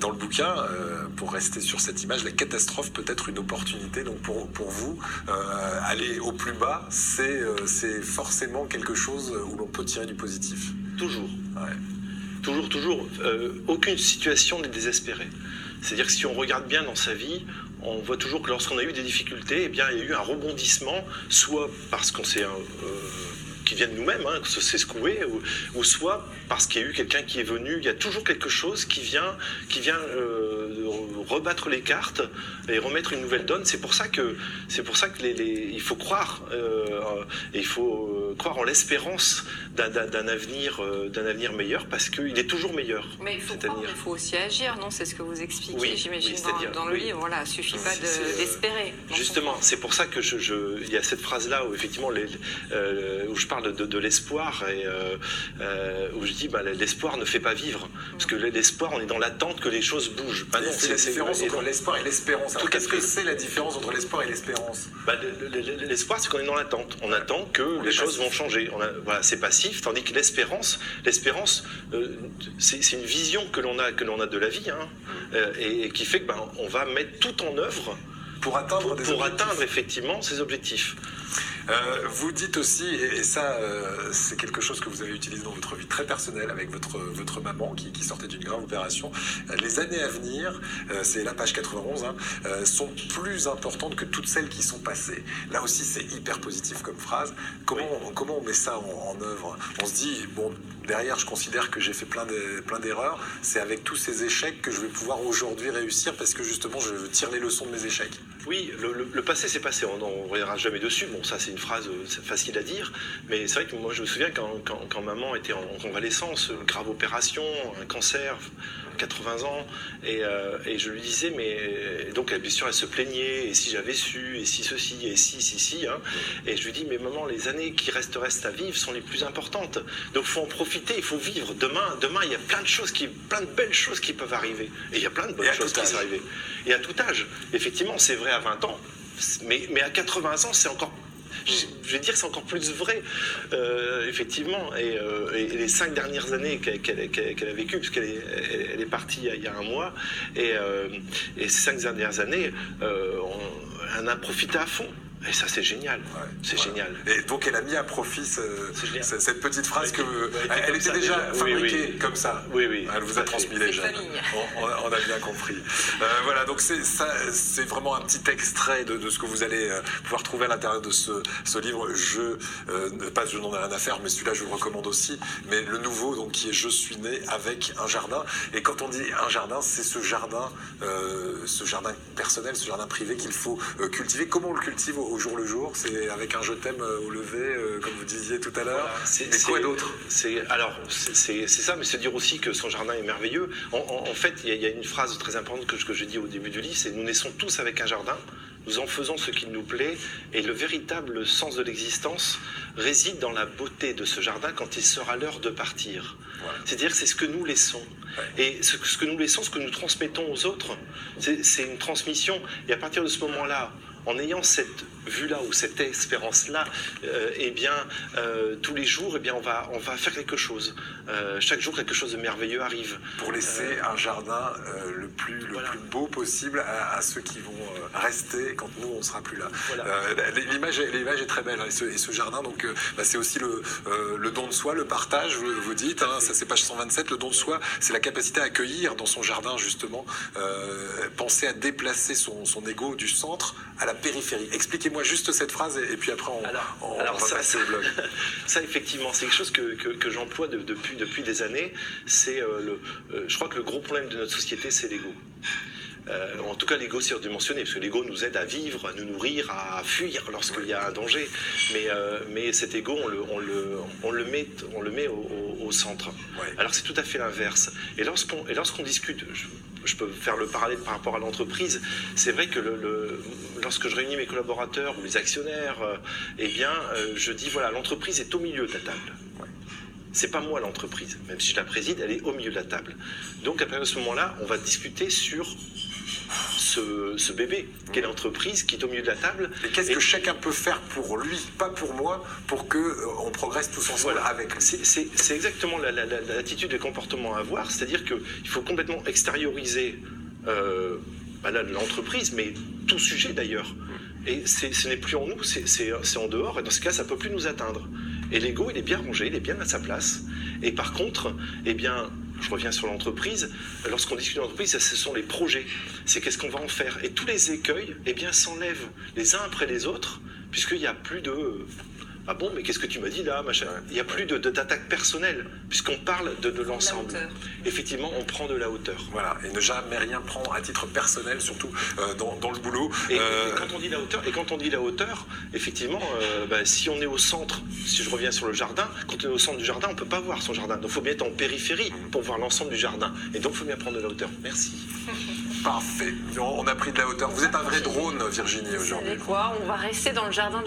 dans le bouquin, pour rester sur cette image, la catastrophe peut être une opportunité. Donc pour vous, aller au plus bas, c'est forcément quelque chose où l'on peut tirer du positif. Toujours. Ouais. Toujours. Aucune situation n'est désespérée. C'est-à-dire que si on regarde bien dans sa vie, on voit toujours que lorsqu'on a eu des difficultés, eh bien, il y a eu un rebondissement, soit parce qu'on s'est... qui vient de nous-mêmes, que c'est secoué, ou soit parce qu'il y a eu quelqu'un qui est venu. Il y a toujours quelque chose qui vient rebattre les cartes et remettre une nouvelle donne. C'est pour ça que il faut croire, et il faut croire en l'espérance d'un avenir meilleur, parce qu'il est toujours meilleur. Mais il faut croire, il faut aussi agir, non? C'est ce que vous expliquez, j'imagine, dans le livre. Voilà, il ne suffit pas d'espérer. Justement, c'est pour ça que il y a cette phrase-là où effectivement où je parle de l'espoir, et où je dis l'espoir ne fait pas vivre, parce que l'espoir, on est dans l'attente que les choses bougent. Non, c'est la différence entre l'espoir et l'espérance. Qu'est-ce que c'est la différence entre l'espoir et l'espérance? L'espoir, c'est qu'on est dans l'attente. On attend que les choses vont changer. Voilà, c'est passif, tandis que l'espérance, c'est une vision que l'on a de la vie, et qui fait que on va mettre tout en œuvre pour atteindre effectivement ces objectifs. Vous dites aussi, et ça c'est quelque chose que vous avez utilisé dans votre vie très personnelle avec votre maman qui sortait d'une grave opération, les années à venir, c'est la page 91, sont plus importantes que toutes celles qui sont passées. Là aussi c'est hyper positif comme phrase. Comment on met ça en œuvre? On se dit, bon, derrière je considère que j'ai fait plein d'erreurs, c'est avec tous ces échecs que je vais pouvoir aujourd'hui réussir, parce que justement je tire les leçons de mes échecs. Oui, le passé c'est passé, on ne reviendra jamais dessus. Bon, ça c'est une phrase facile à dire, mais c'est vrai que moi je me souviens quand maman était en convalescence, une grave opération, un cancer, 80 ans, et je lui disais, mais donc bien sûr elle se plaignait, et si j'avais su, et si ceci, et si, et je lui dis, mais maman, les années qui restent à vivre sont les plus importantes, donc il faut en profiter, il faut vivre. Demain il y a plein de belles choses qui peuvent arriver, et il y a plein de bonnes choses qui peuvent arriver, et à tout âge. Effectivement, c'est vrai à 20 ans, mais à 80 ans c'est encore, je vais dire, c'est encore plus vrai, effectivement, et les 5 dernières années qu'elle a vécues, puisqu'elle est partie il y a un mois, et ces 5 dernières années, on a profité à fond. Et ça, c'est génial. C'est génial. Et donc, elle a mis à profit cette petite phrase elle était déjà fabriquée comme ça. Oui. Elle vous a transmis les gènes. On a bien compris. Voilà, donc c'est vraiment un petit extrait de ce que vous allez pouvoir trouver à l'intérieur de ce livre. Je n'en ai rien à faire, mais celui-là, je le recommande aussi. Mais le nouveau, donc, qui est Je suis né avec un jardin. Et quand on dit un jardin, c'est ce jardin personnel, ce jardin privé qu'il faut cultiver. Comment on le cultive au jour le jour? C'est avec un je t'aime au lever, comme vous disiez tout à l'heure. Voilà, mais quoi d'autre? C'est ça, mais c'est dire aussi que son jardin est merveilleux. En fait, il y a une phrase très importante que je dis au début du livre, c'est: nous naissons tous avec un jardin, nous en faisons ce qui nous plaît, et le véritable sens de l'existence réside dans la beauté de ce jardin quand il sera l'heure de partir. Voilà. C'est-à-dire que c'est ce que nous laissons. Et ce que nous laissons, ce que nous transmettons aux autres, c'est une transmission. Et à partir de ce moment-là, en ayant cette vue-là ou cette espérance-là, tous les jours, on va faire quelque chose. Chaque jour, quelque chose de merveilleux arrive. Pour laisser un jardin le plus beau possible à ceux qui vont rester quand nous, on ne sera plus là. Voilà. L'image est très belle, et ce jardin, donc, c'est aussi le don de soi, le partage, vous dites, ça c'est page 127, le don de soi, c'est la capacité à accueillir dans son jardin, justement, penser à déplacer son ego du centre à la périphérie. Expliquez-moi juste cette phrase, et puis après on va passer au blog. Ça, effectivement, c'est quelque chose que j'emploie depuis des années. Je crois que le gros problème de notre société, c'est l'ego. En tout cas, l'ego surdimensionné, parce que l'ego nous aide à vivre, à nous nourrir, à fuir lorsqu'il y a un danger. Mais cet ego, on le met au centre. Ouais. Alors c'est tout à fait l'inverse. Et lorsqu'on discute, je peux faire le parallèle par rapport à l'entreprise. C'est vrai que lorsque je réunis mes collaborateurs ou les actionnaires, je dis voilà, l'entreprise est au milieu de la table. Ouais. C'est pas moi l'entreprise, même si je la préside, elle est au milieu de la table. Donc à partir de ce moment-là, on va discuter sur ce bébé, quelle entreprise qui est au milieu de la table. Et qu'est-ce que chacun peut faire pour lui, pas pour moi, pour qu'on progresse tous ensemble avec lui. C'est exactement l'attitude et le comportement à avoir, c'est-à-dire qu'il faut complètement extérioriser l'entreprise, mais tout sujet d'ailleurs. Et ce n'est plus en nous, c'est en dehors, et dans ce cas, ça ne peut plus nous atteindre. Et l'ego, il est bien rangé, il est bien à sa place. Et par contre, eh bien, je reviens sur l'entreprise, lorsqu'on discute d'entreprise, ce sont les projets, c'est qu'est-ce qu'on va en faire. Et tous les écueils, eh bien, s'enlèvent les uns après les autres, puisqu'il n'y a plus de... Ah bon, mais qu'est-ce que tu m'as dit là, machin. Il n'y a plus d'attaque personnelle, puisqu'on parle de l'ensemble. Effectivement, on prend de la hauteur. Voilà, et ne jamais rien prendre à titre personnel, surtout dans le boulot. Et quand on dit la hauteur, effectivement, si on est au centre, si je reviens sur le jardin, quand on est au centre du jardin, on ne peut pas voir son jardin. Donc il faut bien être en périphérie pour voir l'ensemble du jardin. Et donc il faut bien prendre de la hauteur. Merci. Parfait. On a pris de la hauteur. Vous êtes un vrai drone, Virginie, aujourd'hui. Vous savez quoi ? On va rester dans le jardin